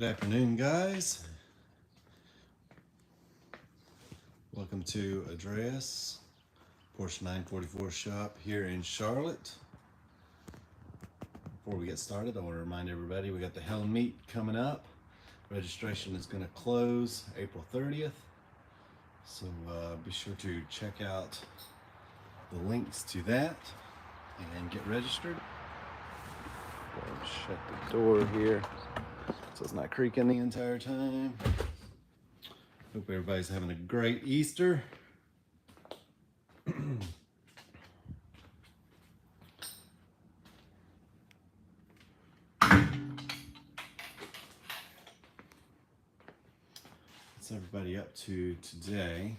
Good afternoon, guys. Welcome to Andreas Porsche 944 shop here in Charlotte. Before we get started, I want to remind everybody we got the Hell Meet coming up. Registration is going to close April 30th, so be sure to check out the links to that and get registered. Go ahead and shut the door here so it's not creaking the entire time. Hope everybody's having a great Easter. What's everybody up to today?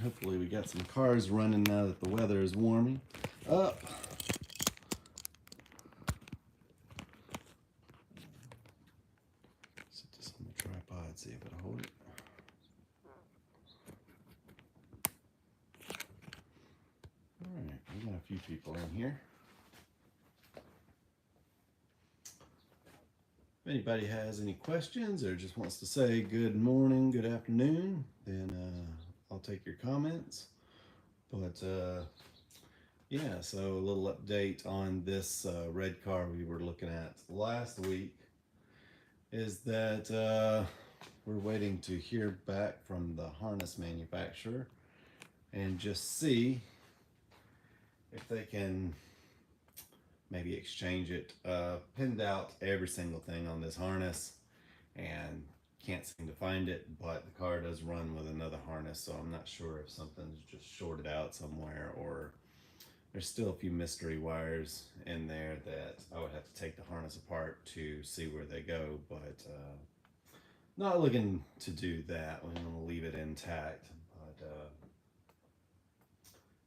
Hopefully we got some cars running now that the weather is warming up. Set this on the tripod, see if it'll hold it. Alright, we got a few people in here. If anybody has any questions or just wants to say good morning, good afternoon, then I'll take your comments. But yeah, so a little update on this red car we were looking at last week is that we're waiting to hear back from the harness manufacturer and just see if they can maybe exchange it. Pinned out every single thing on this harness and can't seem to find it, but the car does run with another harness, so I'm not sure if something's just shorted out somewhere or there's still a few mystery wires in there that I would have to take the harness apart to see where they go, but not looking to do that. I'm going to leave it intact, but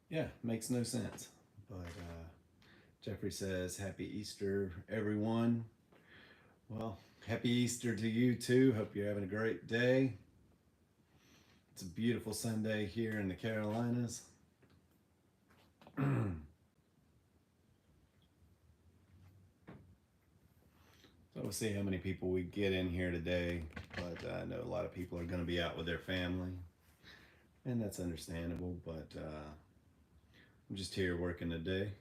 yeah, makes no sense. But Jeffrey says, Happy Easter, everyone. Well, Happy Easter to you too. Hope you're having a great day. It's a beautiful Sunday here in the Carolinas. So we'll see how many people we get in here today, but I know a lot of people are going to be out with their family, and that's understandable, but I'm just here working today.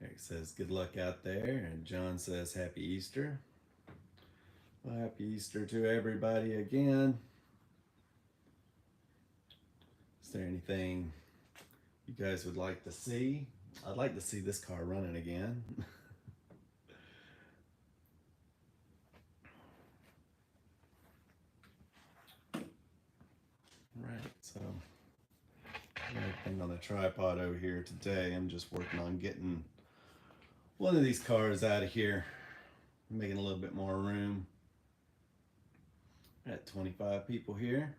Eric says, good luck out there, and John says, Happy Easter. Well, Happy Easter to everybody again. Is there anything you guys would like to see? I'd like to see this car running again. Right, so everything on the tripod over here today. I'm just working on getting one of these cars out of here, making a little bit more room. Got 25 people here.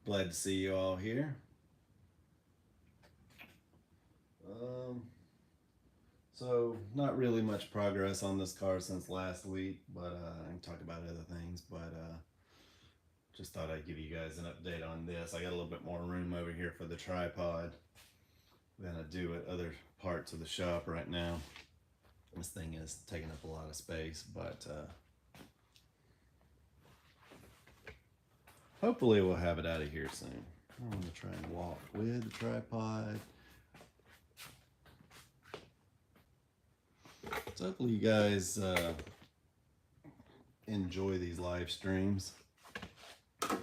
Glad to see you all here. So not really much progress on this car since last week, but I can talk about other things, but just thought I'd give you guys an update on this. I got a little bit more room over here for the tripod than I do at other parts of the shop right now. This thing is taking up a lot of space, but hopefully we'll have it out of here soon. I'm going to try and walk with the tripod. So hopefully you guys enjoy these live streams. All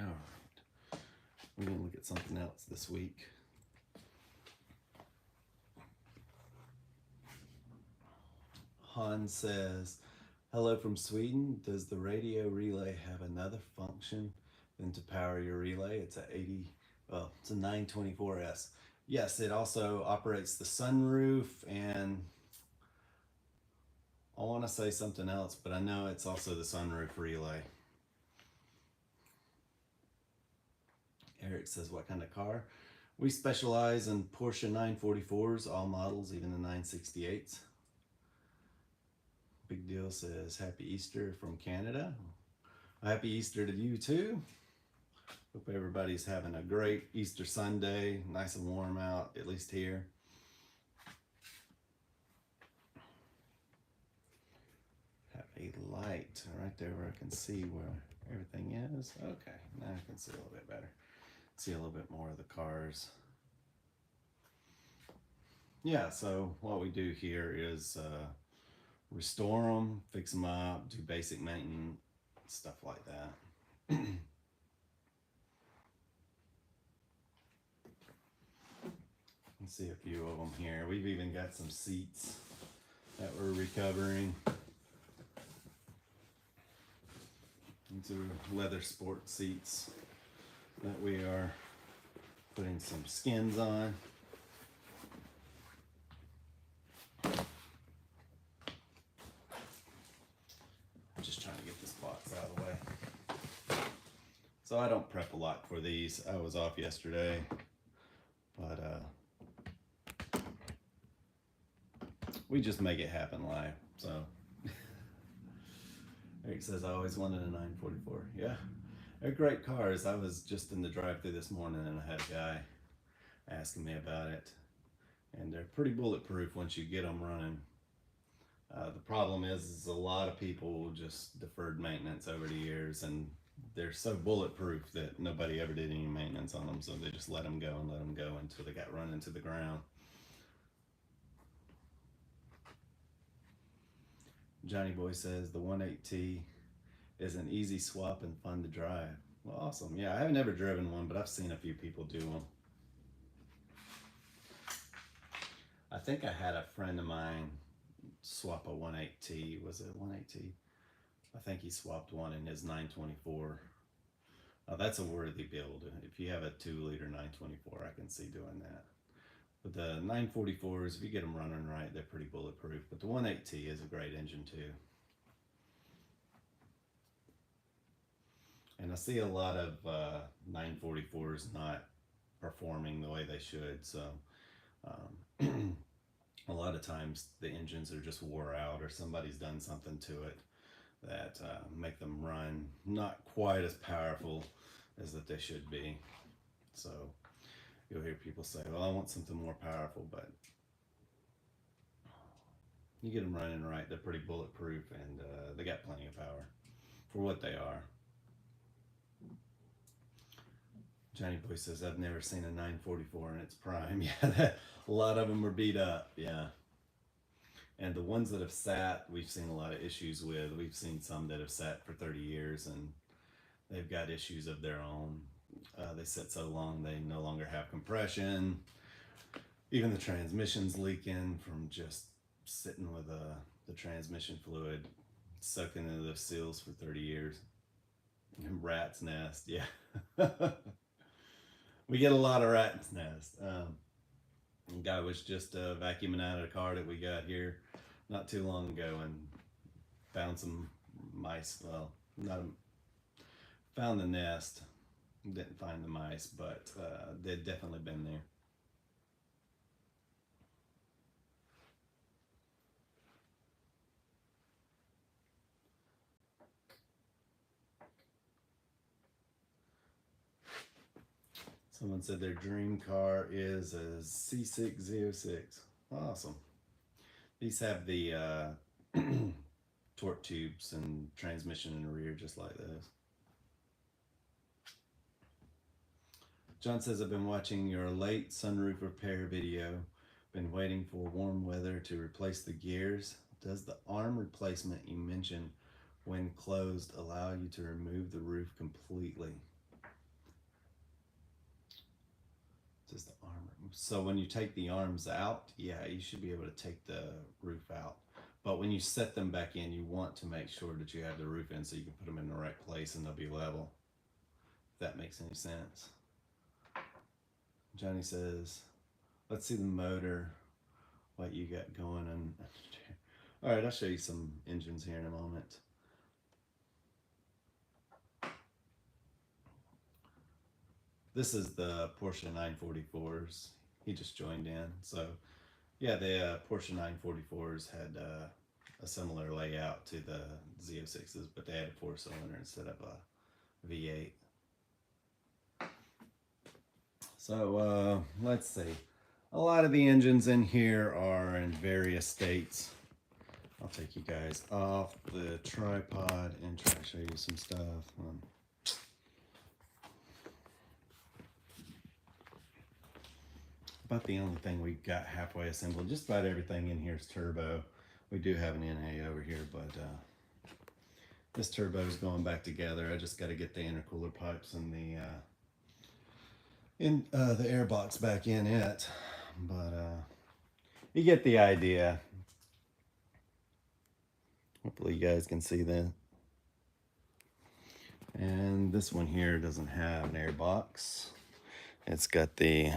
right, we're going to look at something else this week. Han says, hello from Sweden. Does the radio relay have another function than to power your relay? It's it's a 924S. Yes, it also operates the sunroof, and I want to say something else, but I know it's also the sunroof relay. Eric says, what kind of car? We specialize in Porsche 944s, all models, even the 968s. Big Deal says, Happy Easter from Canada. Happy Easter to you too. Hope everybody's having a great Easter Sunday. Nice and warm out, at least here. Have a light right there where I can see where everything is. Okay, now I can see a little bit better. See a little bit more of the cars. Yeah, so what we do here is restore them, fix them up, do basic maintenance, stuff like that. Let's see a few of them here. We've even got some seats that we're recovering. These are leather sport seats that we are putting some skins on. Just trying to get this box out of the way. So I don't prep a lot for these. I was off yesterday, but we just make it happen live. So Eric says, I always wanted a 944. Yeah, they're great cars. I was just in the drive-thru this morning and I had a guy asking me about it. And they're pretty bulletproof once you get them running. The problem is a lot of people just deferred maintenance over the years, and they're so bulletproof that nobody ever did any maintenance on them, so they just let them go until they got run into the ground. Johnny Boy says the 18T is an easy swap and fun to drive. Well, awesome. Yeah, I haven't ever driven one, but I've seen a few people do them. I think I had a friend of mine swap a 18T. Was it 18T? I think he swapped one in his 924. That's a worthy build. If you have a 2-liter 924, I can see doing that. But the 944s, if you get them running right, they're pretty bulletproof. But the 18T is a great engine too. And I see a lot of 944s not performing the way they should. So a lot of times the engines are just wore out, or somebody's done something to it that make them run not quite as powerful as that they should be. So you'll hear people say, well, I want something more powerful, but you get them running right, they're pretty bulletproof, and they got plenty of power for what they are. Johnny Boy says, I've never seen a 944 in its prime. Yeah, a lot of them are beat up, yeah. And the ones that have sat, we've seen a lot of issues with. We've seen some that have sat for 30 years and they've got issues of their own. They sit so long they no longer have compression. Even the transmission's leaking from just sitting with the transmission fluid soaking into those seals for 30 years. And rat's nest, yeah. We get a lot of rat's nest. A guy was just vacuuming out of a car that we got here not too long ago and found some mice. Well, found the nest. Didn't find the mice, but they'd definitely been there. Someone said their dream car is a C6 Z06. Awesome. These have the torque tubes and transmission in the rear just like this. John says, I've been watching your late sunroof repair video. Been waiting for warm weather to replace the gears. Does the arm replacement you mentioned when closed allow you to remove the roof completely? Does the arm remove? So when you take the arms out, yeah, you should be able to take the roof out. But when you set them back in, you want to make sure that you have the roof in so you can put them in the right place and they'll be level. If that makes any sense. Johnny says, let's see the motor, what you got going on. All right, I'll show you some engines here in a moment. This is the Porsche 944s. He just joined in. So yeah, the Porsche 944s had a similar layout to the Z06s, but they had a 4-cylinder instead of a V8. So let's see. A lot of the engines in here are in various states. I'll take you guys off the tripod and try to show you some stuff. About the only thing we got halfway assembled. Just about everything in here is turbo. We do have an NA over here, but this turbo is going back together. I just got to get the intercooler pipes and the air box back in it. But you get the idea. Hopefully you guys can see that. And this one here doesn't have an air box. It's got the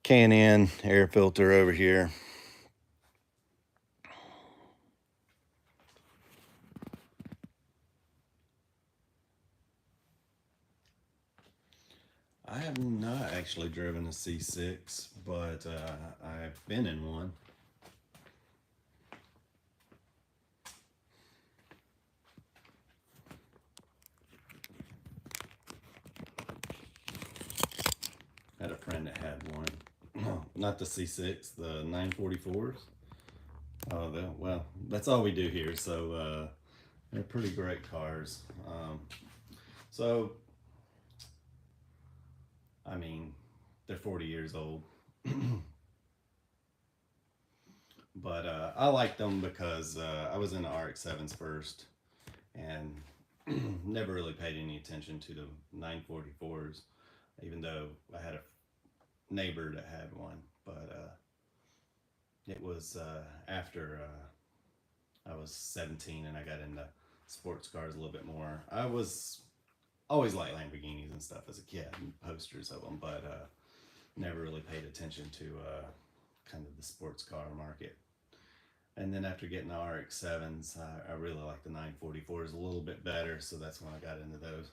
Can-In air filter over here. I have not actually driven a C6, but I've been in one. I had a friend that had one. No, not the C6, the 944s. Oh, well, that's all we do here, so they're pretty great cars. So, I mean, they're 40 years old. But I like them because I was in the RX-7s first and never really paid any attention to the 944s, even though I had a neighbor that had one. But it was after I was 17 and I got into sports cars a little bit more. I was always liked Lamborghinis and stuff as a kid and posters of them, but never really paid attention to kind of the sports car market. And then after getting the RX-7s, I really like the 944s a little bit better, so that's when I got into those.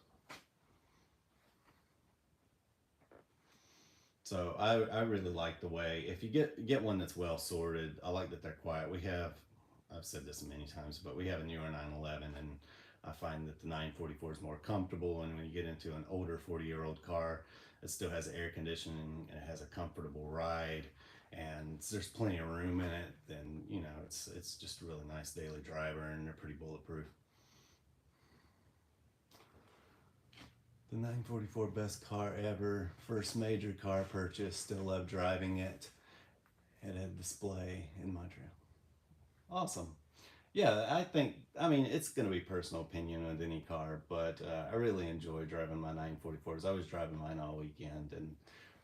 So I really like the way, if you get one that's well sorted, I like that they're quiet. I've said this many times, but we have a newer 911, and I find that the 944 is more comfortable. And when you get into an older 40-year-old car, it still has air conditioning and it has a comfortable ride, and there's plenty of room in it. Then it's just a really nice daily driver, and they're pretty bulletproof. The 944, best car ever. First major car purchase. Still love driving it. It had display in Montreal. Awesome. Yeah, I mean, it's going to be personal opinion with any car, but I really enjoy driving my 944s. I was driving mine all weekend, and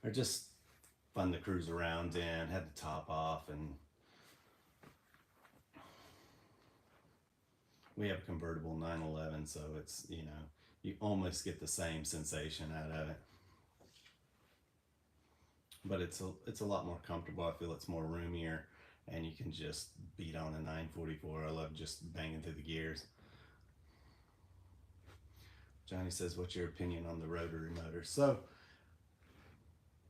they're just fun to cruise around in. Had the top off, and we have a convertible 911, so it's, you almost get the same sensation out of it. But it's a lot more comfortable. I feel it's more roomier, and you can just beat on a 944. I love just banging through the gears. Johnny says, what's your opinion on the rotary motor? So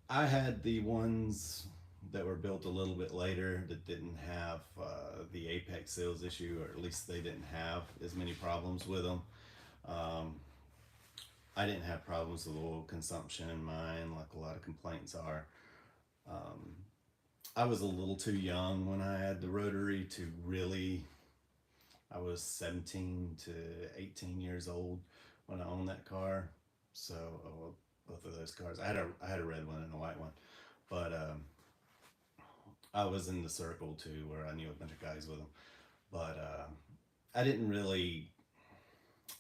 I had the ones that were built a little bit later that didn't have the apex seals issue, or at least they didn't have as many problems with them. I didn't have problems with oil consumption in mine like a lot of complaints are. I was a little too young when I had the rotary to really, I was 17 to 18 years old when I owned that car. So both of those cars, I had a red one and a white one, but I was in the circle too where I knew a bunch of guys with them. But I didn't really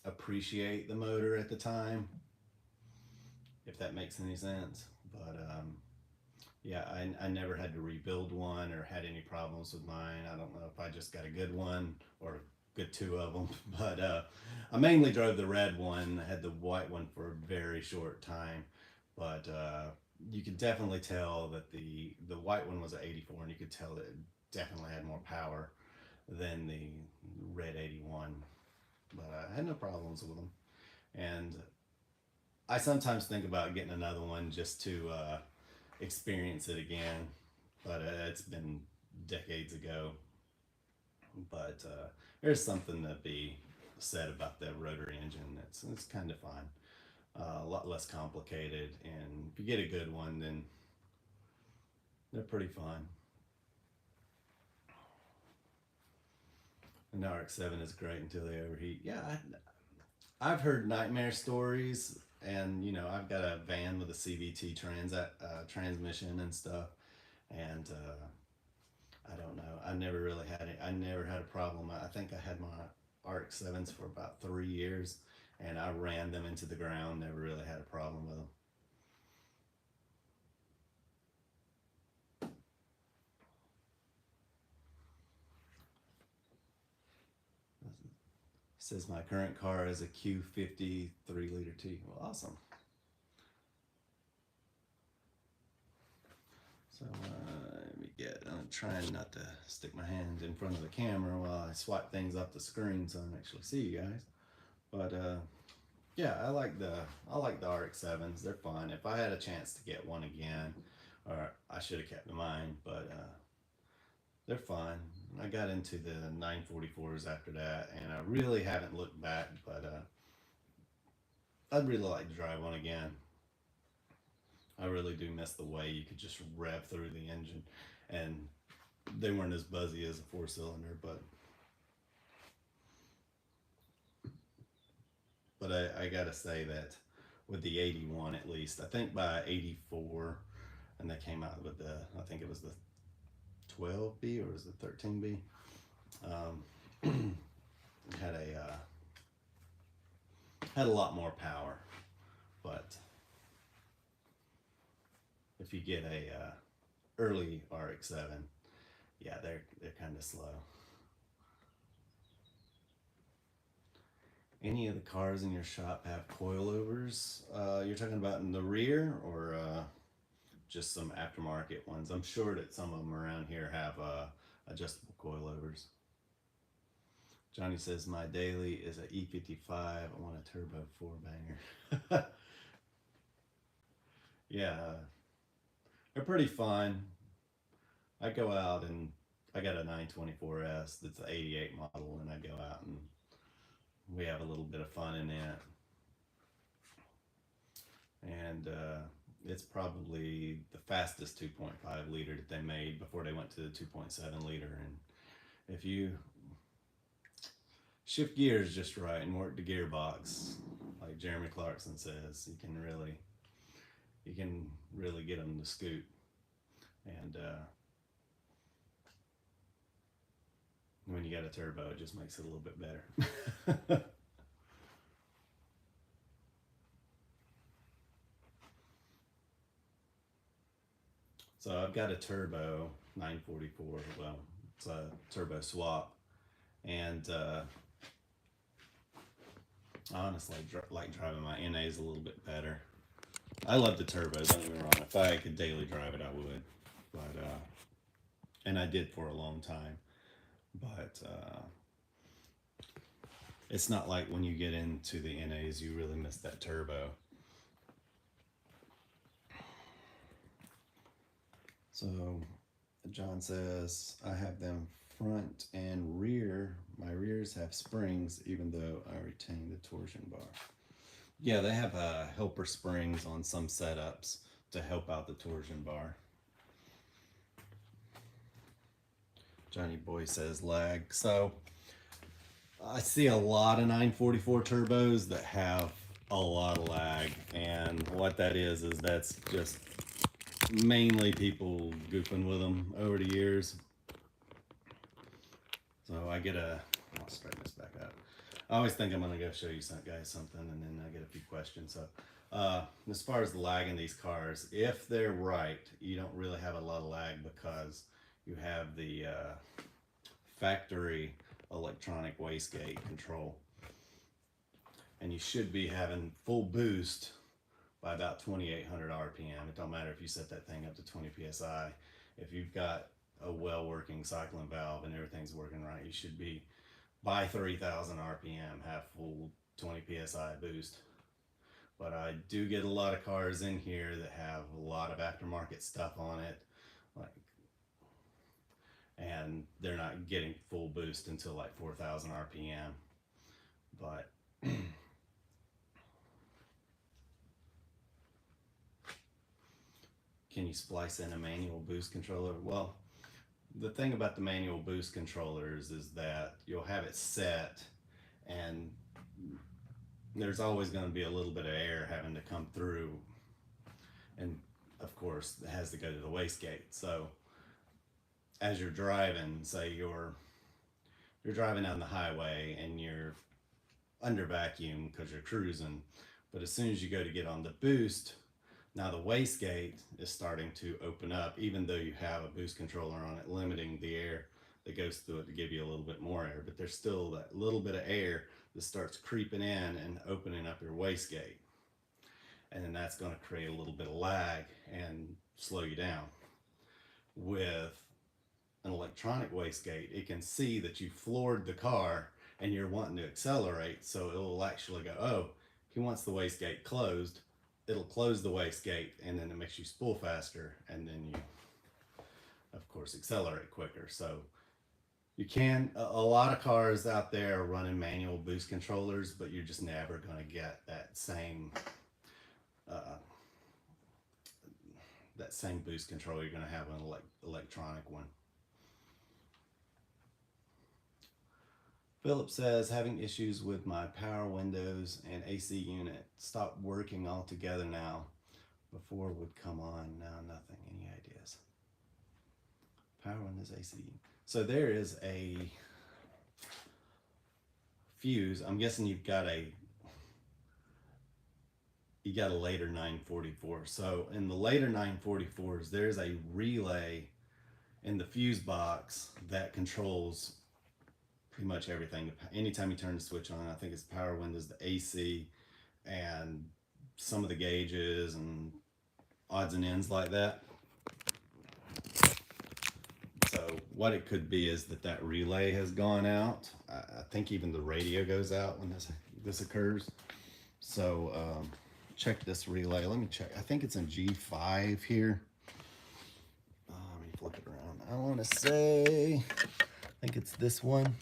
appreciate the motor at the time, if that makes any sense. But yeah, I never had to rebuild one or had any problems with mine. I don't know if I just got a good one or good two of them, but I mainly drove the red one. I had the white one for a very short time, but you could definitely tell that the white one was an 84, and you could tell that it definitely had more power than the red 81. But I had no problems with them, and I sometimes think about getting another one just to experience it again, but it's been decades ago. But there's something to be said about the rotary engine. It's kind of fun. a lot less complicated, and if you get a good one, then they're pretty fun. And the RX-7 is great until they overheat. Yeah, I've heard nightmare stories, and I've got a van with a CVT transmission and stuff, and I don't know. I never really had it. I never had a problem. I think I had my RX-7s for about 3 years, and I ran them into the ground. Never really had a problem with them. Says my current car is a Q50 3-liter T. Well, awesome. So I'm trying not to stick my hand in front of the camera while I swipe things off the screen so I can actually see you guys. But yeah, I like the RX-7s. They're fun. If I had a chance to get one again, or I should have kept mine, but they're fun. I got into the 944s after that, and I really haven't looked back, but I'd really like to drive one again. I really do miss the way you could just rev through the engine, and they weren't as buzzy as a 4-cylinder, but I gotta say that with the 81 at least, I think by 84, and they came out with I think it was the 12B or was it 13B, had a lot more power, but if you get a early RX-7, yeah, they're kind of slow. Any of the cars in your shop have coilovers? You're talking about in the rear, or just some aftermarket ones? I'm sure that some of them around here have adjustable coilovers. Johnny says my daily is an E55. I want a turbo 4-banger. Yeah, they're pretty fun. I go out and I got a 924S that's an 88 model, and I go out and we have a little bit of fun in it. And it's probably the fastest 2.5 liter that they made before they went to the 2.7 liter. And if you shift gears just right and work the gearbox, like Jeremy Clarkson says, you can really get them to scoot. And when you got a turbo, it just makes it a little bit better. So I've got a turbo 944. Well, it's a turbo swap, and I honestly like driving my NAs a little bit better. I love the turbo, don't get me wrong. If I could daily drive it, I would. But and I did for a long time. But it's not like when you get into the NAs, you really miss that turbo. So John says, I have them front and rear. My rears have springs, even though I retain the torsion bar. Yeah, they have helper springs on some setups to help out the torsion bar. Johnny Boy says lag. So I see a lot of 944 turbos that have a lot of lag, and what that is that's just mainly people goofing with them over the years. So I'll straighten this back up. I always think I'm gonna go show you guys something, and then I get a few questions. So as far as the lag in these cars, if they're right, you don't really have a lot of lag because you have the factory electronic wastegate control, and you should be having full boost by about 2,800 RPM. It don't matter if you set that thing up to 20 PSI. If you've got a well-working cycling valve and everything's working right, you should be by 3,000 RPM have full 20 PSI boost. But I do get a lot of cars in here that have a lot of aftermarket stuff on it, and they're not getting full boost until like 4,000 RPM. But can you splice in a manual boost controller? Well, the thing about the manual boost controllers is that you'll have it set, and there's always going to be a little bit of air having to come through, and of course it has to go to the wastegate. So as you're driving, say you're driving down the highway and you're under vacuum because you're cruising, but as soon as you go to get on the boost, now the wastegate is starting to open up, even though you have a boost controller on it limiting the air that goes through it to give you a little bit more air, but there's still that little bit of air that starts creeping in and opening up your wastegate, and then that's going to create a little bit of lag and slow you down. With an electronic wastegate, it can see that you floored the car and you're wanting to accelerate, so it will actually go, oh, he wants the wastegate closed. It'll close the wastegate, and then it makes you spool faster, and then you, of course, accelerate quicker. So you can, a lot of cars out there are running manual boost controllers, but you're just never going to get that same boost control you're going to have an electronic one. Philip says, having issues with my power windows and AC unit. Stopped working altogether now. Before would come on, now nothing. Any ideas? Power windows, AC. So there is a fuse. I'm guessing you got a later 944. So in the later 944s, there's a relay in the fuse box that controls pretty much everything. Anytime you turn the switch on, I think it's power windows, the AC, and some of the gauges and odds and ends like that. So what it could be is that relay has gone out. I think even the radio goes out when this occurs. So check this relay. Let me check. I think it's in G5 here. Let me flip it around. I want to say, I think it's this one.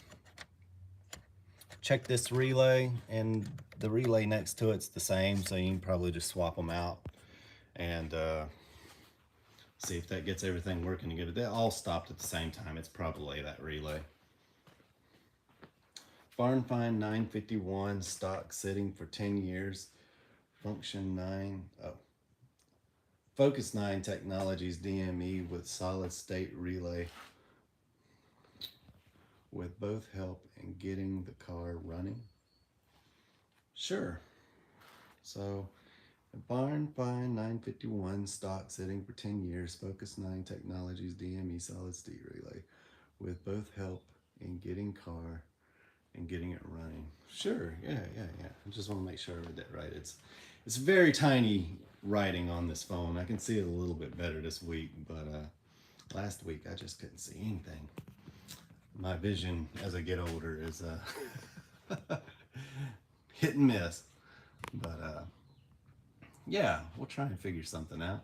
Check this relay, and the relay next to it's the same, so you can probably just swap them out and see if that gets everything working good. They all stopped at the same time. It's probably that relay. Barn Find 951, stock sitting for 10 years. Function 9, Focus 9 Technologies DME with solid state relay with both help in getting the car running. Sure. So Barn Find 951, stock sitting for 10 years, Focus 9 Technologies DME solid state relay with both help in getting car and getting it running. Sure, yeah. I just want to make sure I read that right. It's very tiny writing on this phone. I can see it a little bit better this week, but last week I just couldn't see anything. My vision as I get older is hit and miss. But yeah, we'll try and figure something out.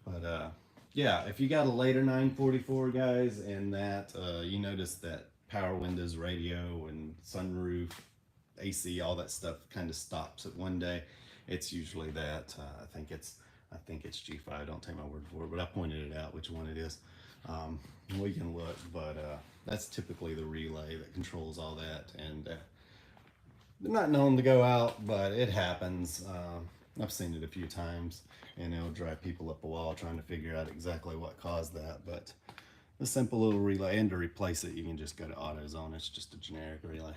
But yeah, if you got a later 944, guys, and that you notice that power windows, radio, and sunroof, AC, all that stuff kind of stops at one day, it's usually that. I think it's G5. Don't take my word for it, but I pointed it out which one it is. We can look, but that's typically the relay that controls all that, and they're not known to go out, but it happens. I've seen it a few times, and it'll drive people up a wall trying to figure out exactly what caused that. But a simple little relay, and to replace it, you can just go to AutoZone. It's just a generic relay.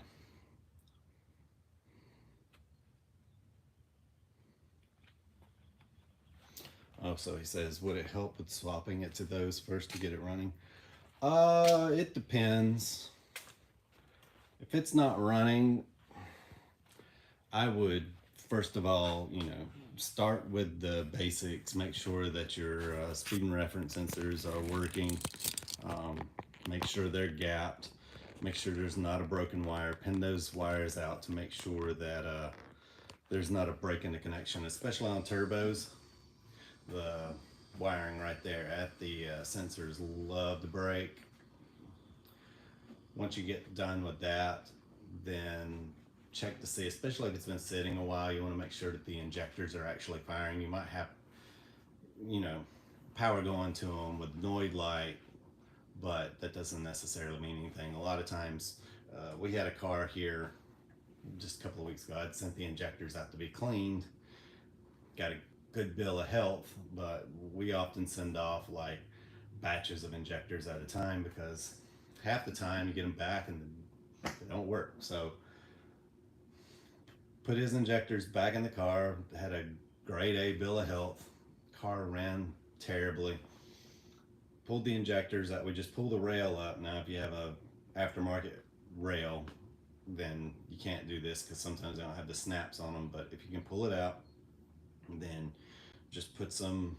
Oh, so he says, would it help with swapping it to those first to get it running? It depends. If it's not running, I would, first of all, start with the basics. Make sure that your speed and reference sensors are working. Make sure they're gapped. Make sure there's not a broken wire. Pin those wires out to make sure that there's not a break in the connection, especially on turbos. The wiring right there at the sensors love to break. Once you get done with that, then check to see, especially if it's been sitting a while, you want to make sure that the injectors are actually firing. You might have, you know, power going to them with Noid light, but that doesn't necessarily mean anything. A lot of times, we had a car here just a couple of weeks ago. I'd sent the injectors out to be cleaned, got a good bill of health, but we often send off like batches of injectors at a time because half the time you get them back and they don't work. So put his injectors back in the car, had a grade A bill of health, car ran terribly, pulled the injectors out. We just pull the rail up. Now if you have a aftermarket rail, then you can't do this because sometimes they don't have the snaps on them, but if you can pull it out, then just put some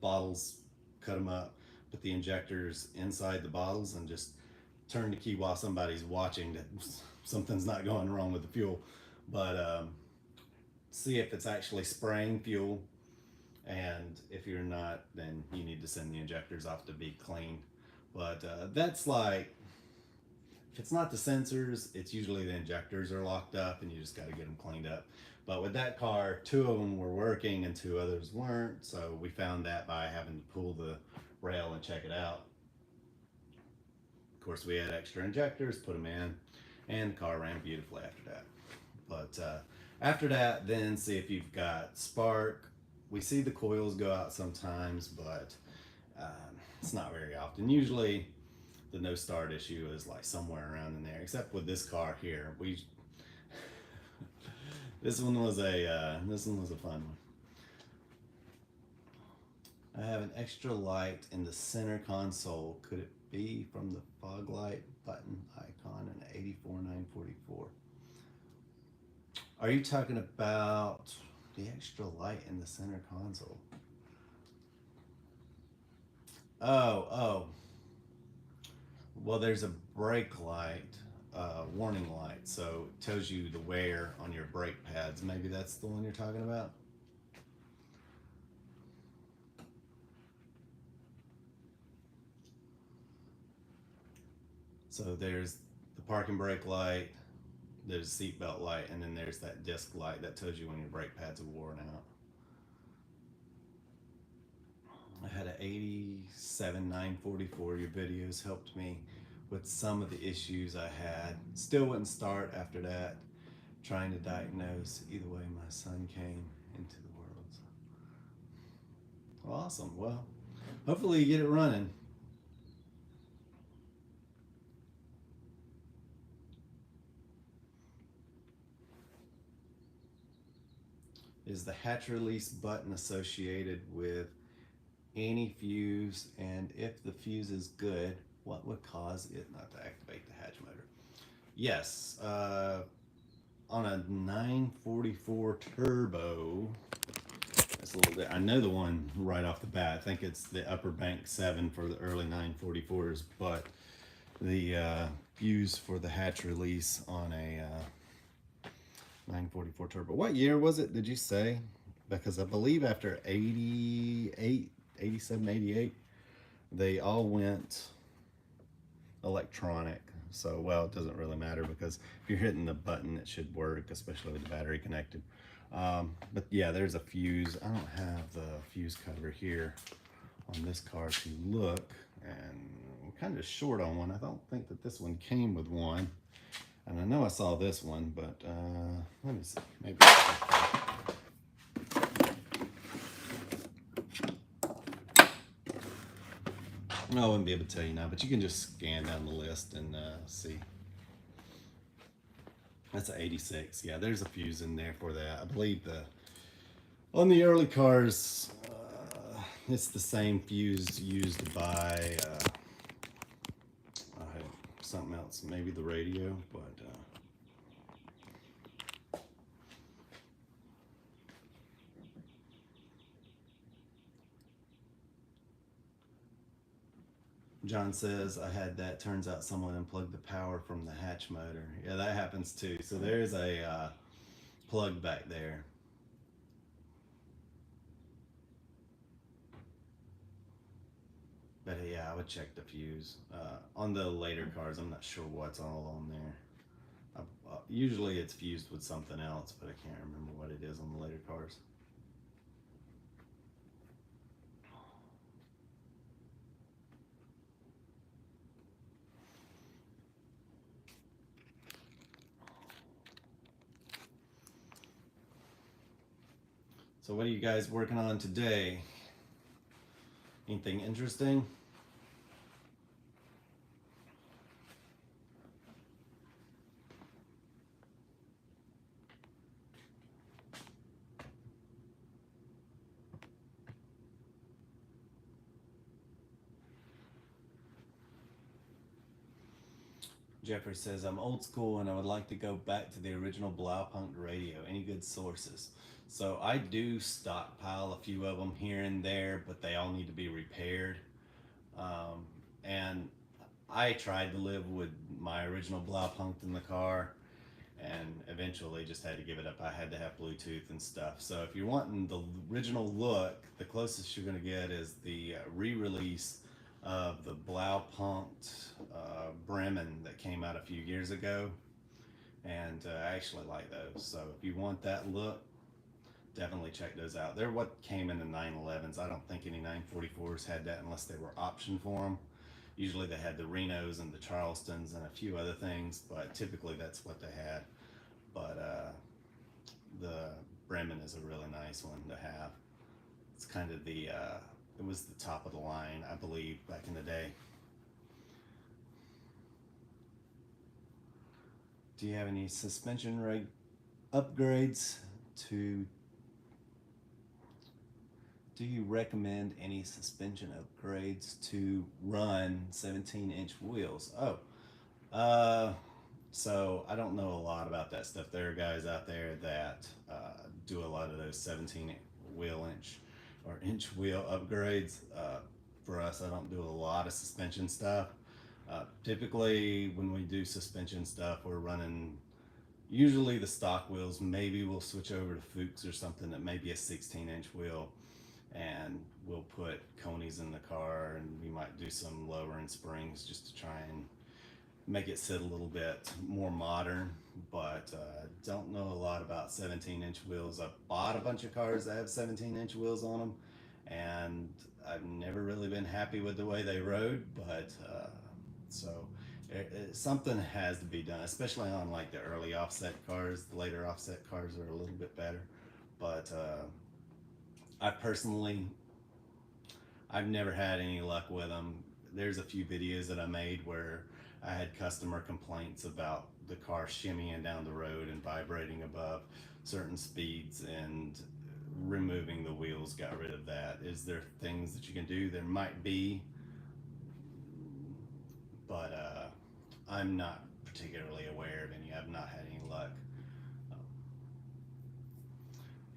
bottles, cut them up, put the injectors inside the bottles, and just turn the key while somebody's watching that something's not going wrong with the fuel. But see if it's actually spraying fuel, and if you're not, then you need to send the injectors off to be cleaned. But that's like, if it's not the sensors, it's usually the injectors are locked up and you just got to get them cleaned up. But with that car, 2 of them were working and 2 others weren't, so we found that by having to pull the rail and check it out. Of course, we had extra injectors, put them in, and the car ran beautifully after that. But after that, then see if you've got spark. We see the coils go out sometimes, but it's not very often. Usually the no start issue is like somewhere around in there, except with this car here. This one was a fun one. I have an extra light in the center console. Could it be from the fog light button icon in 84944? Are you talking about the extra light in the center console? Oh. Well, there's a brake light, warning light, so it tells you the wear on your brake pads. Maybe that's the one you're talking about? So there's the parking brake light, there's seatbelt light, and then there's that disc light that tells you when your brake pads are worn out. I had an 87-944. Your videos helped me with some of the issues I had. Still wouldn't start after that. Trying to diagnose. Either way, my son came into the world. Awesome. Well, hopefully you get it running. Is the hatch release button associated with any fuse, and if the fuse is good, what would cause it not to activate the hatch motor? Yes, on a 944 turbo, that's a little bit, I know the one right off the bat. I think it's the upper bank 7 for the early 944s, but the fuse for the hatch release on a 944 turbo. What year was it, did you say? Because I believe after 88, 87, 88, they all went electronic. So, well, it doesn't really matter because if you're hitting the button, it should work, especially with the battery connected. But yeah, there's a fuse. I don't have the fuse cover here on this car to look, and I'm kind of short on one. I don't think that this one came with one. And I know I saw this one, but let me see. Maybe. I wouldn't be able to tell you now, but you can just scan down the list and see. That's an 86. Yeah, there's a fuse in there for that. I believe on the early cars, it's the same fuse used by something else, maybe the radio, but John says, I had that. Turns out someone unplugged the power from the hatch motor. Yeah, that happens too. So there's a plug back there. But yeah, I would check the fuse. On the later cars, I'm not sure what's all on there. Usually it's fused with something else, but I can't remember what it is on the later cars. So what are you guys working on today? Anything interesting? Jeffrey says, I'm old school and I would like to go back to the original Blaupunkt radio. Any good sources? So I do stockpile a few of them here and there, but they all need to be repaired. And I tried to live with my original Blaupunkt in the car and eventually just had to give it up. I had to have Bluetooth and stuff. So if you're wanting the original look, the closest you're going to get is the re-release of the Blaupunkt Bremen that came out a few years ago, and I actually like those. So if you want that look, definitely check those out. They're what came in the 911s. I don't think any 944s had that unless they were option for them. Usually they had the Renos and the Charlestons and a few other things, but typically that's what they had. But the Bremen is a really nice one to have. It's kind of the it was the top of the line, I believe, back in the day. Do you have any suspension rig upgrades to? Do you recommend any suspension upgrades to run 17-inch wheels? So I don't know a lot about that stuff. There are guys out there that do a lot of those 17 inch wheel upgrades. For us, I don't do a lot of suspension stuff. Typically, when we do suspension stuff, we're running usually the stock wheels. Maybe we'll switch over to Fuchs or something that may be a 16-inch wheel, and we'll put conies in the car, and we might do some lowering springs just to try and make it sit a little bit more modern. But don't know a lot about 17-inch wheels. I've bought a bunch of cars that have 17-inch wheels on them, and I've never really been happy with the way they rode. But so something has to be done, especially on like the early offset cars. The later offset cars are a little bit better, but I've never had any luck with them. There's a few videos that I made where I had customer complaints about the car shimmying down the road and vibrating above certain speeds, and removing the wheels got rid of that. Is there things that you can do? There might be, but I'm not particularly aware of any. I've not had any luck.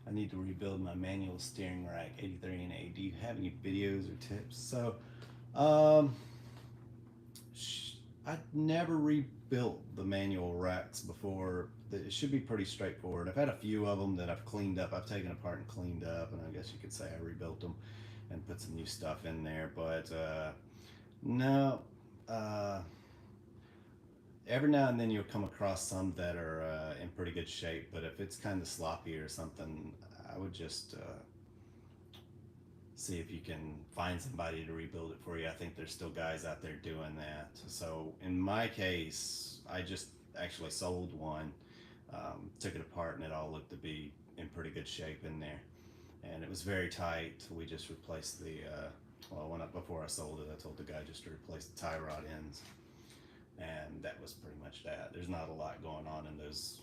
I need to rebuild my manual steering rack 83 and A. Do you have any videos or tips? So, I've never rebuilt the manual racks before. It should be pretty straightforward. I've had a few of them that I've cleaned up. I've taken apart and cleaned up, and I guess you could say I rebuilt them and put some new stuff in there. But no, every now and then you'll come across some that are in pretty good shape. But if it's kind of sloppy or something, I would just see if you can find somebody to rebuild it for you. I think there's still guys out there doing that. So in my case, I just actually sold one, took it apart, and it all looked to be in pretty good shape in there. And it was very tight. We just replaced the, before I sold it, I told the guy just to replace the tie rod ends. And that was pretty much that. There's not a lot going on in those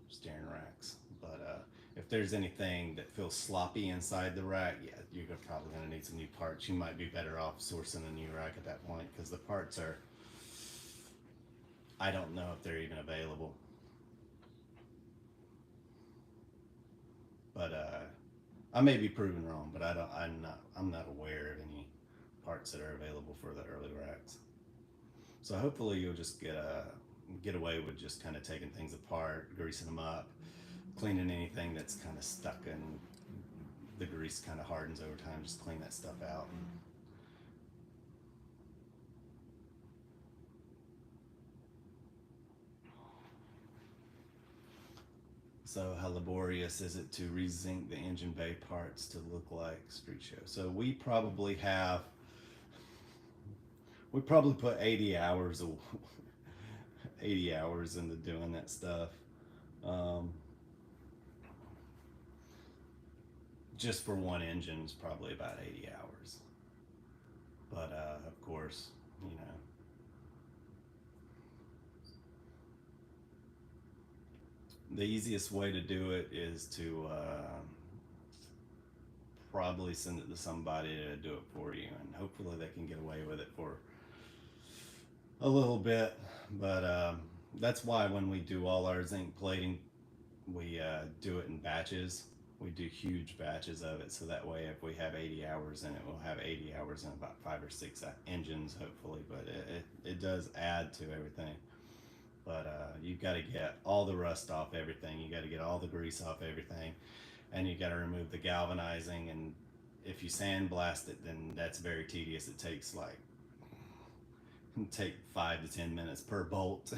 steering racks. But if there's anything that feels sloppy inside the rack, yeah, you're probably going to need some new parts. You might be better off sourcing a new rack at that point, because the parts are, I don't know if they're even available. But I may be proven wrong, but I'm not aware of any parts that are available for the early racks. So hopefully you'll just get away with just kind of taking things apart, greasing them up, cleaning anything that's kind of stuck and the grease kind of hardens over time. Just clean that stuff out. So how laborious is it to re-zinc the engine bay parts to look like street show? So we probably put 80 hours into doing that stuff. just for one engine is probably about 80 hours. But of course, you know, the easiest way to do it is to probably send it to somebody to do it for you, and hopefully they can get away with it for a little bit. But that's why when we do all our zinc plating, we do it in batches. We do huge batches of it, so that way if we have 80 hours in it, we'll have 80 hours in about 5 or 6 engines, hopefully. But it does add to everything. But you've got to get all the rust off everything. You got to get all the grease off everything, and you got to remove the galvanizing. And if you sandblast it, then that's very tedious. It takes take 5 to 10 minutes per bolt.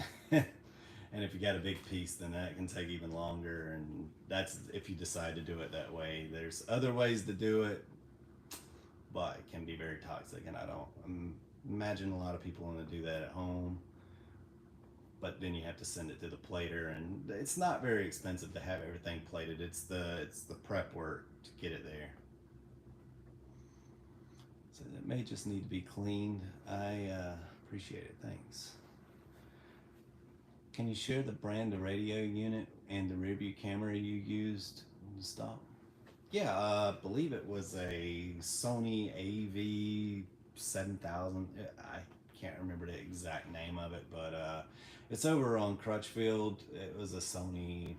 And if you got a big piece, then that can take even longer. And that's if you decide to do it that way. There's other ways to do it, but it can be very toxic. And I don't imagine a lot of people want to do that at home. But then you have to send it to the plater, and it's not very expensive to have everything plated. It's the prep work to get it there. So it may just need to be cleaned. I appreciate it. Thanks. Can you share the brand of radio unit and the rear view camera you used to stop? Yeah, I believe it was a Sony AV7000. I can't remember the exact name of it, but it's over on Crutchfield. It was a Sony.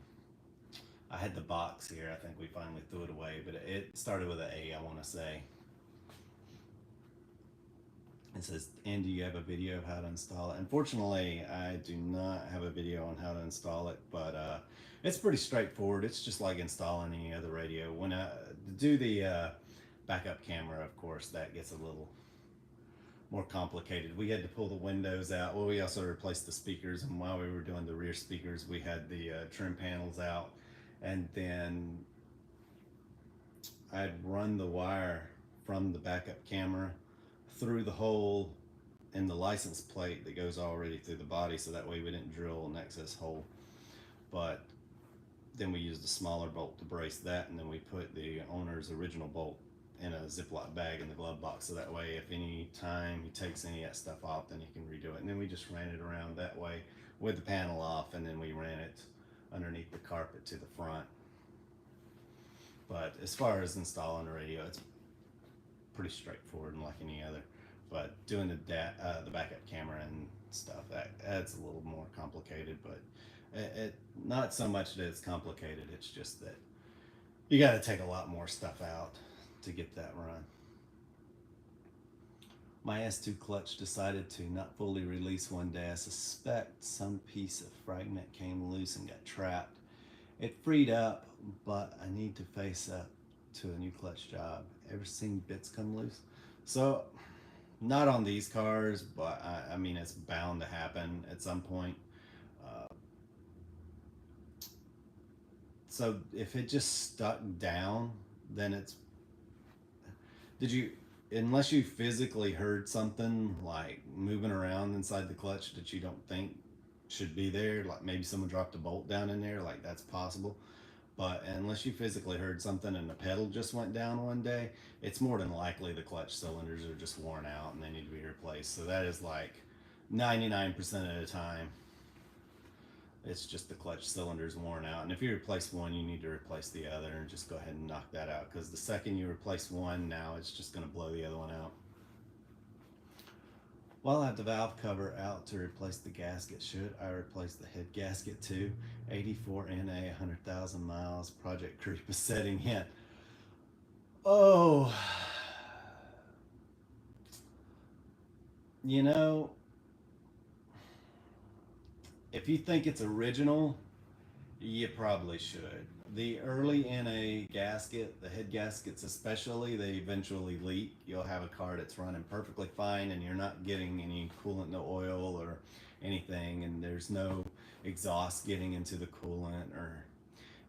I had the box here. I think we finally threw it away, but it started with an A, I want to say. It says, and do you have a video of how to install it? Unfortunately, I do not have a video on how to install it, but it's pretty straightforward. It's just like installing any other radio. When I do the backup camera, of course, that gets a little more complicated. We had to pull the windows out. Well, we also replaced the speakers, and while we were doing the rear speakers, we had the trim panels out, and then I'd run the wire from the backup camera through the hole in the license plate that goes already through the body, so that way we didn't drill an excess hole. But then we used a smaller bolt to brace that, and then we put the owner's original bolt in a Ziploc bag in the glove box, so that way if any time he takes any of that stuff off, then he can redo it. And then we just ran it around that way with the panel off, and then we ran it underneath the carpet to the front. But as far as installing a radio, it's pretty straightforward and like any other. But doing the backup camera and stuff, that's a little more complicated. But it not so much that it's complicated, it's just that you got to take a lot more stuff out to get that run. My S2 clutch decided to not fully release one day. I suspect some piece of fragment came loose and got trapped. It freed up, but I need to face up to a new clutch job. Ever seen bits come loose? So, not on these cars, but I mean, it's bound to happen at some point. So if it just stuck down, then it's, unless you physically heard something like moving around inside the clutch that you don't think should be there, like maybe someone dropped a bolt down in there, like that's possible. But unless you physically heard something and the pedal just went down one day, it's more than likely the clutch cylinders are just worn out and they need to be replaced. So that is like 99% of the time, it's just the clutch cylinders worn out. And if you replace one, you need to replace the other, and just go ahead and knock that out, because the second you replace one, now it's just going to blow the other one out. While I have the valve cover out to replace the gasket, should I replace the head gasket too? 84 NA, 100,000 miles, project creep is setting in. Oh, you know, if you think it's original, you probably should. The early NA gasket, the head gaskets especially, they eventually leak. You'll have a car that's running perfectly fine and you're not getting any coolant, no oil or anything, and there's no exhaust getting into the coolant,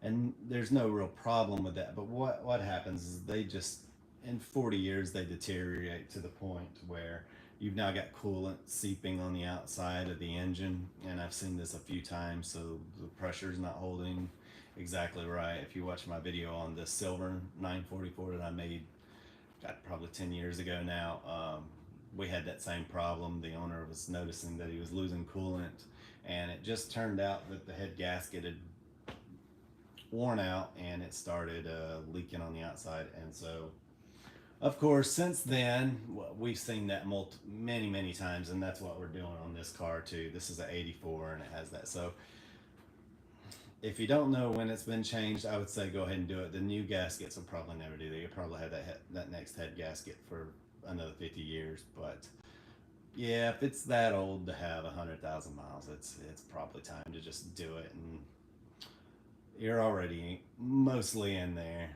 and there's no real problem with that. But what happens is they just, in 40 years, they deteriorate to the point where you've now got coolant seeping on the outside of the engine, and I've seen this a few times, so the pressure's not holding exactly right. If you watch my video on the silver 944 that I made, God, probably 10 years ago now, we had that same problem. The owner was noticing that he was losing coolant, and it just turned out that the head gasket had worn out and it started leaking on the outside. And so, of course, since then, we've seen that many times, and that's what we're doing on this car too. This is an 84 and it has that. So if you don't know when it's been changed, I would say go ahead and do it. The new gaskets will probably never do that. You'll probably have that next head gasket for another 50 years. But yeah, if it's that old to have 100,000 miles, it's probably time to just do it. And you're already mostly in there.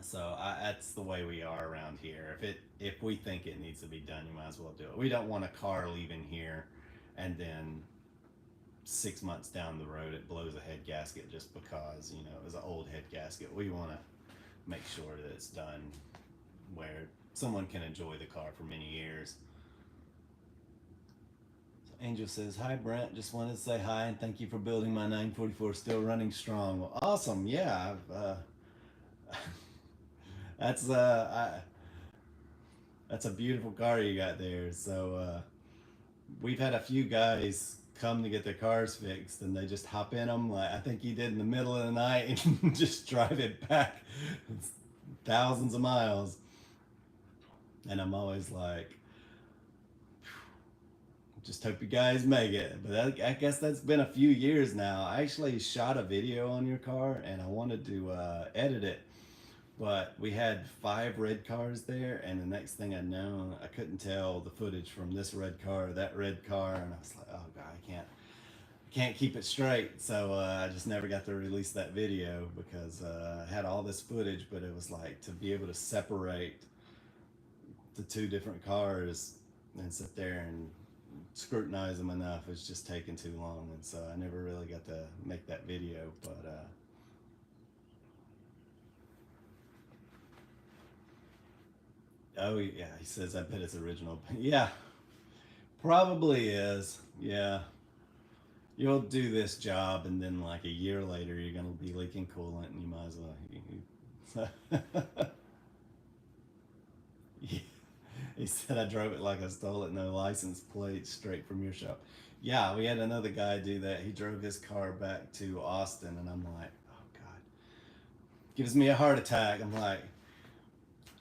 So that's the way we are around here. If we think it needs to be done, you might as well do it. We don't want a car leaving here and then 6 months down the road it blows a head gasket just because, you know, it was an old head gasket. We want to make sure that it's done where someone can enjoy the car for many years. So Angel says, hi Brent, just wanted to say hi and thank you for building my 944, still running strong. Well, awesome. Yeah, that's that's a beautiful car you got there. So we've had a few guys come to get their cars fixed and they just hop in them, like I think he did in the middle of the night, and just drive it back thousands of miles. And I'm always like, just hope you guys make it. But I guess that's been a few years now. I actually shot a video on your car and I wanted to edit it, but we had 5 red cars there, and the next thing I know, I couldn't tell the footage from this red car or that red car, and I was like, oh god, I can't keep it straight. So I just never got to release that video because I had all this footage, but it was like to be able to separate the 2 different cars and sit there and scrutinize them enough, it's just taking too long, and so I never really got to make that video. But oh yeah, he says I bet it's original. Yeah, probably is. Yeah, you'll do this job and then like a year later you're gonna be leaking coolant and you might as well. He said I drove it like I stole it, no license plate, straight from your shop. Yeah, we had another guy do that. He drove his car back to Austin, and I'm like, oh god, gives me a heart attack. I'm like,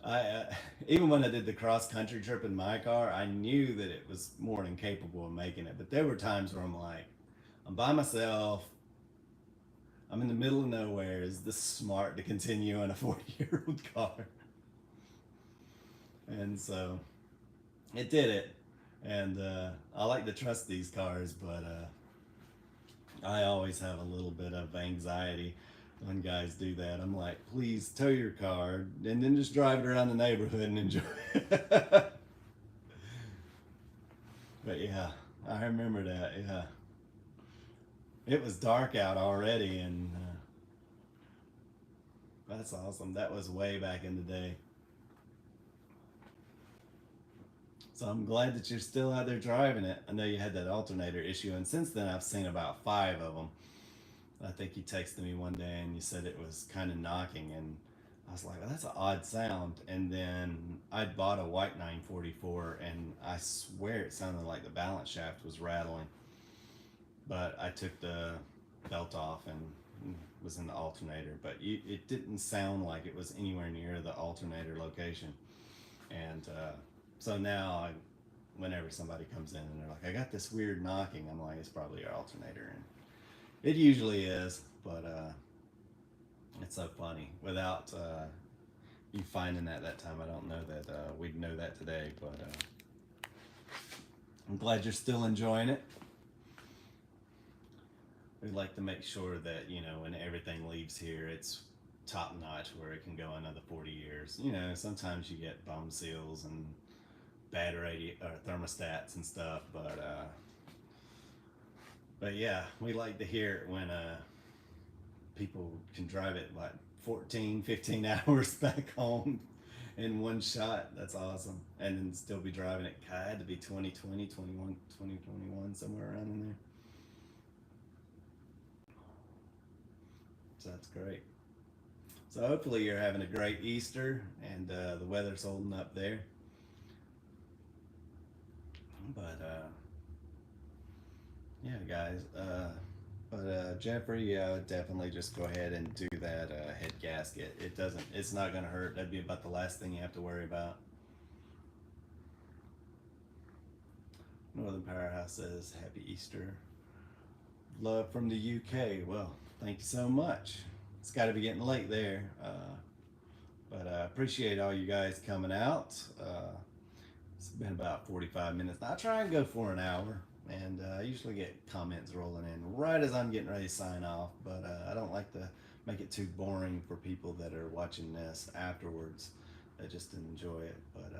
I even when I did the cross country trip in my car, I knew that it was more than capable of making it. But there were times where I'm like, I'm by myself. I'm in the middle of nowhere. Is this smart to continue in a 40-year-old car? And so it did it. And I like to trust these cars, but I always have a little bit of anxiety when guys do that. I'm like, please tow your car and then just drive it around the neighborhood and enjoy it. But yeah, I remember that. Yeah, it was dark out already, and that's awesome. That was way back in the day. So I'm glad that you're still out there driving it. I know you had that alternator issue, and since then I've seen about 5 of them. I think you texted me one day and you said it was kind of knocking, and I was like, well, that's an odd sound. And then I'd bought a white 944, and I swear it sounded like the balance shaft was rattling. But I took the belt off and was in the alternator, but it didn't sound like it was anywhere near the alternator location. And so now, whenever somebody comes in and they're like, I got this weird knocking, I'm like, it's probably your alternator. And it usually is, but it's so funny. Without you finding that time, I don't know that we'd know that today, but I'm glad you're still enjoying it. We like to make sure that, you know, when everything leaves here, it's top notch where it can go another 40 years. You know, sometimes you get bum seals and bad thermostats and stuff, but yeah, we like to hear it when people can drive it like 14-15 hours back home in one shot. That's awesome. And then still be driving it. God, it had to be 2020, 2021, somewhere around in there. So that's great. So hopefully you're having a great Easter and the weather's holding up there. But yeah, guys. Jeffrey, yeah, definitely just go ahead and do that head gasket. It's not gonna hurt. That'd be about the last thing you have to worry about. Northern Powerhouse says, Happy Easter. Love from the UK. Well, thank you so much. It's got to be getting late there. But I appreciate all you guys coming out. It's been about 45 minutes. I try and go for an hour, and I usually get comments rolling in right as I'm getting ready to sign off. But I don't like to make it too boring for people that are watching this afterwards. They just enjoy it. But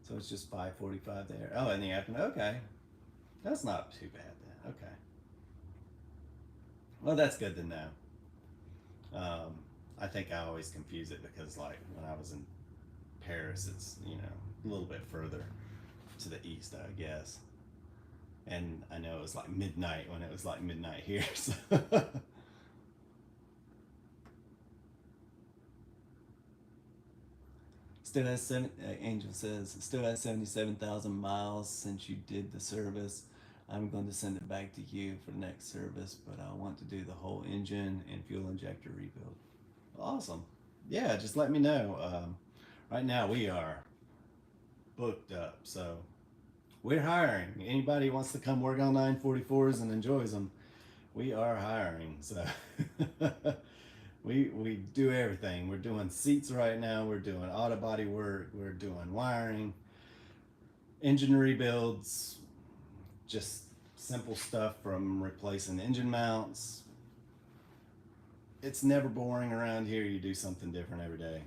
so it's just 5:45 there. Oh, in the afternoon. Okay, that's not too bad then. Okay. Well, that's good to know. I think I always confuse it because, like, when I was in Paris, it's, you know, a little bit further to the east, I guess. And I know it was like midnight when it was like midnight here. So. Still has Angel says, still has 77,000 miles since you did the service. I'm going to send it back to you for the next service, but I want to do the whole engine and fuel injector rebuild. Awesome. Yeah, just let me know. Right now we are booked up, so we're hiring. Anybody wants to come work on 944s and enjoys them, we are hiring. So we do everything. We're doing seats right now. We're doing auto body work. We're doing wiring, engine rebuilds, just simple stuff from replacing engine mounts. It's never boring around here. You do something different every day.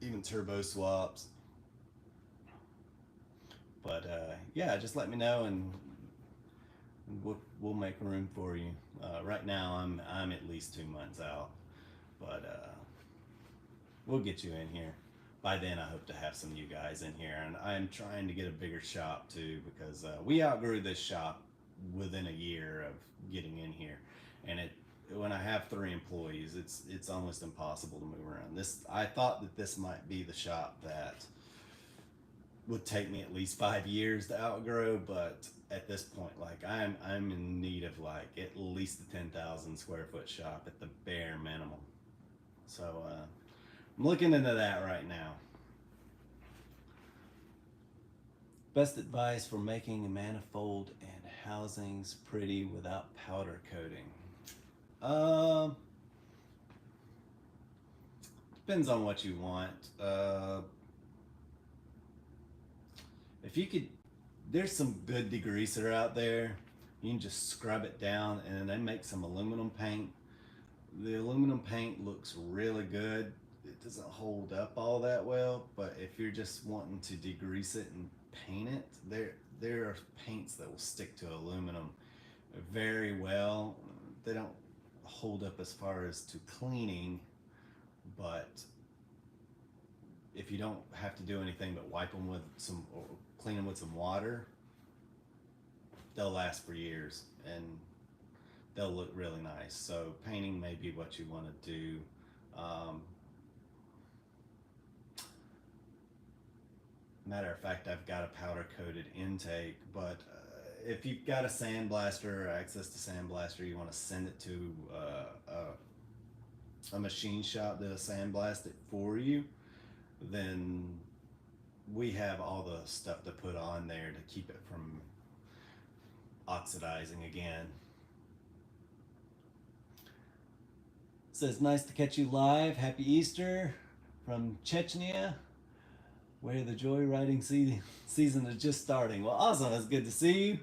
Even turbo swaps. But yeah, just let me know and we'll make room for you. Right now I'm at least 2 months out, but we'll get you in here. By then I hope to have some of you guys in here, and I'm trying to get a bigger shop too, because we outgrew this shop within a year of getting in here, and when I have 3 employees, it's almost impossible to move around. I thought that this might be the shop that would take me at least 5 years to outgrow, but at this point, like, I'm in need of like at least a 10,000 square foot shop at the bare minimum. So I'm looking into that right now. Best advice for making a manifold and housings pretty without powder coating. Depends on what you want. If you could, there's some good degreaser out there. You can just scrub it down and then they make some aluminum paint. The aluminum paint looks really good. It doesn't hold up all that well, but if you're just wanting to degrease it and paint it, there are paints that will stick to aluminum very well. They don't hold up as far as to cleaning, but if you don't have to do anything but wipe them with some, or clean them with some water, they'll last for years and they'll look really nice. So painting may be what you want to do. Matter of fact, I've got a powder coated intake, but if you've got a sandblaster or access to sandblaster, you want to send it to a machine shop that'll sandblast it for you, then we have all the stuff to put on there to keep it from oxidizing again. It says, nice to catch you live. Happy Easter from Chechnya, where the joyriding season is just starting. Well, awesome. It's good to see you,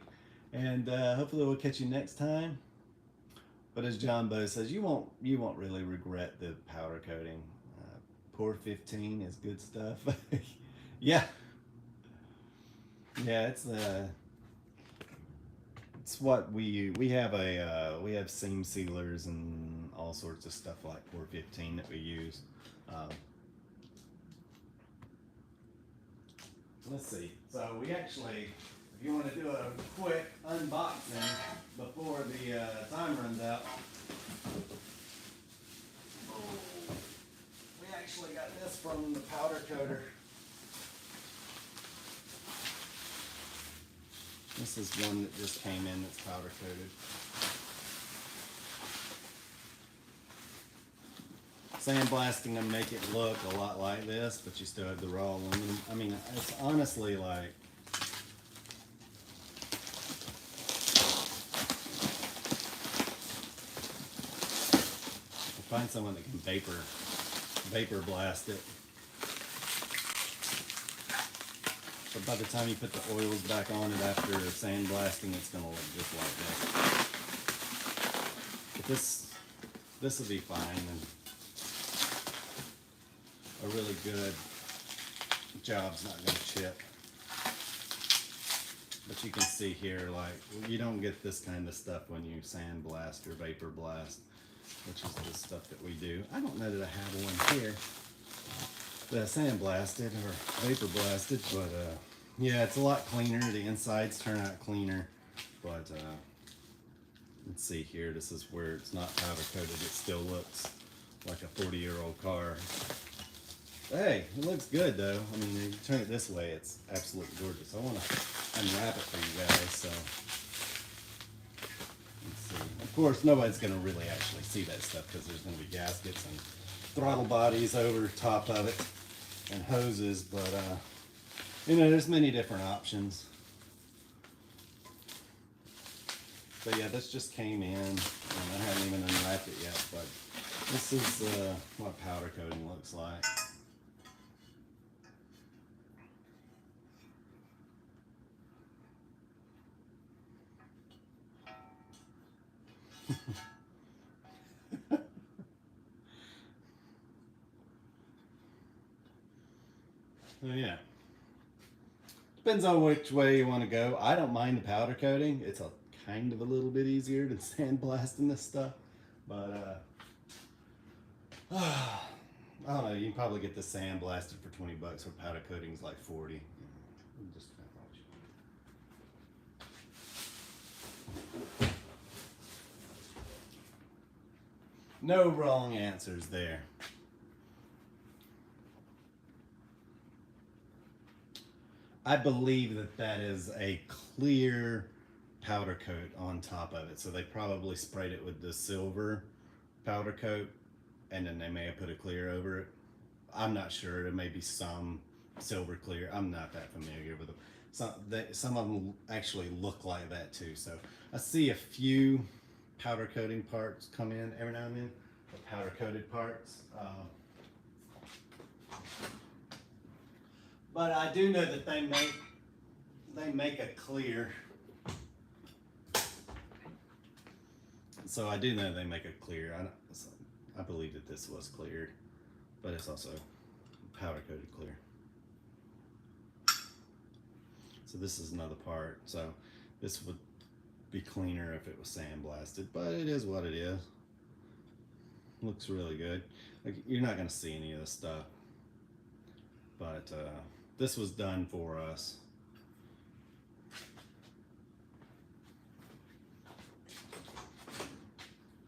and hopefully we'll catch you next time. But as John Bow says, you won't really regret the powder coating. Pour 15 is good stuff. Yeah, it's what we have seam sealers and all sorts of stuff like Pour 15 that we use. Let's see. So we actually, if you want to do a quick unboxing before the time runs out, We actually got this from the powder coater. This is one that just came in that's powder coated. Sandblasting them make it look a lot like this, but you still have the raw aluminum. I mean, it's honestly like, find someone that can vapor blast it. But by the time you put the oils back on it after sandblasting, it's gonna look just like this. But this will be fine, and a really good job's not gonna chip. But you can see here, like, you don't get this kind of stuff when you sandblast or vapor blast, which is the stuff that we do. I don't know that I have one here that sandblasted or vapor blasted, but yeah, it's a lot cleaner. The insides turn out cleaner, but let's see here. This is where it's not powder coated. It still looks like a 40-year-old car. Hey, it looks good though. I mean, if you turn it this way, it's absolutely gorgeous. I want to unwrap it for you guys, so let's see. Of course, nobody's going to really actually see that stuff because there's going to be gaskets and throttle bodies over top of it and hoses, but you know, there's many different options. But yeah, this just came in, and I haven't even unwrapped it yet, but this is what powder coating looks like. So yeah, depends on which way you want to go. I don't mind the powder coating. It's a kind of a little bit easier than sandblasting this stuff, but I don't know. You can probably get this sandblasted for 20 bucks, or powder coating's like 40. Just no wrong answers there. I believe that that is a clear powder coat on top of it. So they probably sprayed it with the silver powder coat, and then they may have put a clear over it. I'm not sure. There may be some silver clear. I'm not that familiar with them. Some of them actually look like that too. So I see a few powder coating parts come in every now and then, the powder coated parts. But I do know that they make a clear. So I do know they make a clear. I believe that this was cleared, but it's also powder coated clear. So this is another part. So this would be cleaner if it was sandblasted, but it is what it is. Looks really good. Like, you're not going to see any of this stuff, but this was done for us.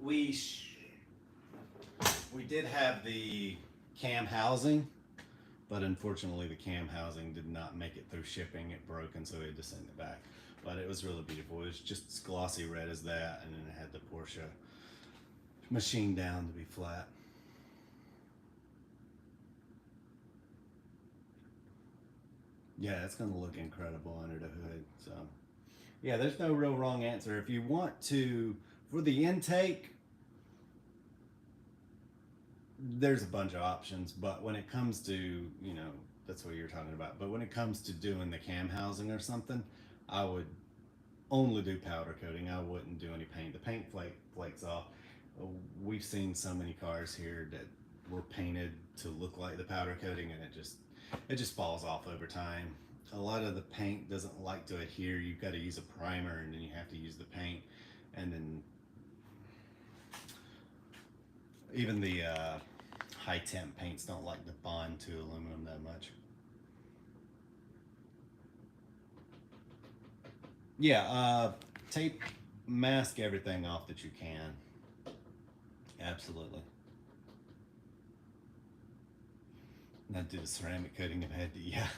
We did have the cam housing, but unfortunately the cam housing did not make it through shipping. It broke, and so we had to send it back. But it was really beautiful. It was just as glossy red as that, and then it had the Porsche machine down to be flat. Yeah, it's going to look incredible under the hood. So yeah, there's no real wrong answer. If you want to, for the intake, there's a bunch of options, but when it comes to, you know, that's what you're talking about. But when it comes to doing the cam housing or something, I would only do powder coating. I wouldn't do any paint. The paint flakes off. We've seen so many cars here that were painted to look like the powder coating, and it just falls off over time. A lot of the paint doesn't like to adhere. You've got to use a primer, and then you have to use the paint, and then even the high temp paints don't like to bond to aluminum that much. Yeah, tape mask everything off that you can. Absolutely. Not do the ceramic coating if I had to, yeah.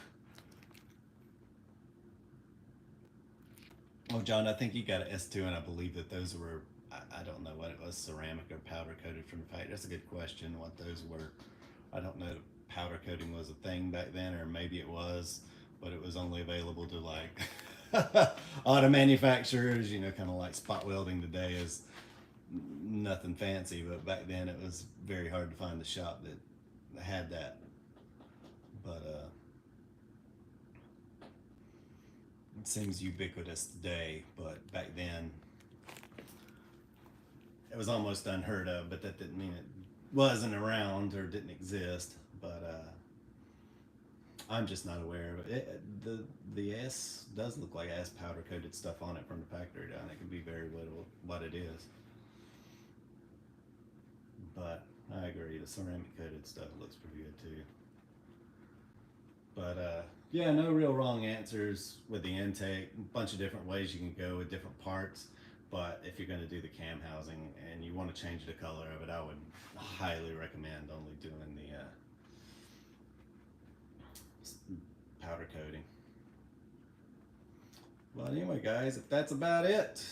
Oh, John, I think you got an S2, and I believe that those were, I don't know what it was, ceramic or powder coated from the factory. That's a good question, what those were. I don't know if powder coating was a thing back then, or maybe it was, but it was only available to like auto manufacturers, you know, kind of like spot welding today is nothing fancy, but back then it was very hard to find the shop that had that. But it seems ubiquitous today, but back then it was almost unheard of, but that didn't mean it wasn't around or didn't exist. But I'm just not aware of it. The S does look like it has powder coated stuff on it from the factory down. It could be very little what it is. But I agree, the ceramic coated stuff looks pretty good too. But yeah, no real wrong answers with the intake. A bunch of different ways you can go with different parts. But if you're going to do the cam housing and you want to change the color of it, I would highly recommend only doing the powder coating. Well, anyway, guys, if that's about it,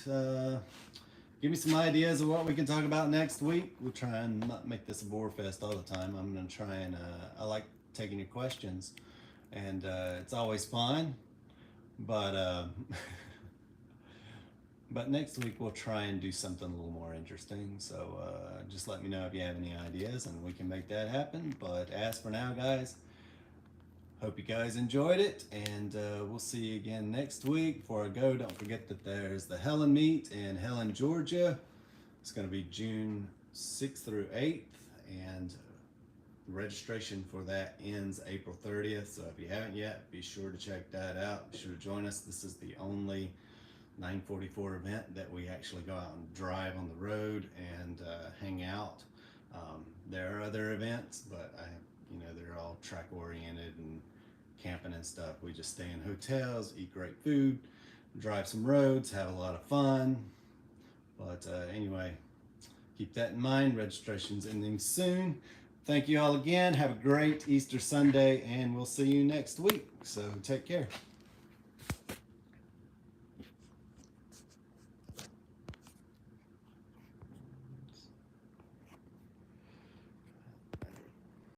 give me some ideas of what we can talk about next week. We'll try and not make this a bore fest all the time. I'm going to try and, I like taking your questions, and it's always fun, but but next week we'll try and do something a little more interesting. So just let me know if you have any ideas and we can make that happen. But as for now, guys, hope you guys enjoyed it, and we'll see you again next week. Before I go, don't forget that there's the Helen meet in Helen, Georgia. It's going to be June 6th through 8th, and the registration for that ends April 30th. So if you haven't yet, be sure to check that out. Be sure to join us. This is the only 944 event that we actually go out and drive on the road and hang out. There are other events, but you know, they're all track oriented and camping and stuff. We just stay in hotels, eat great food, drive some roads, have a lot of fun. But anyway, keep that in mind. Registration's ending soon. Thank you all again. Have a great Easter Sunday, and we'll see you next week. So take care.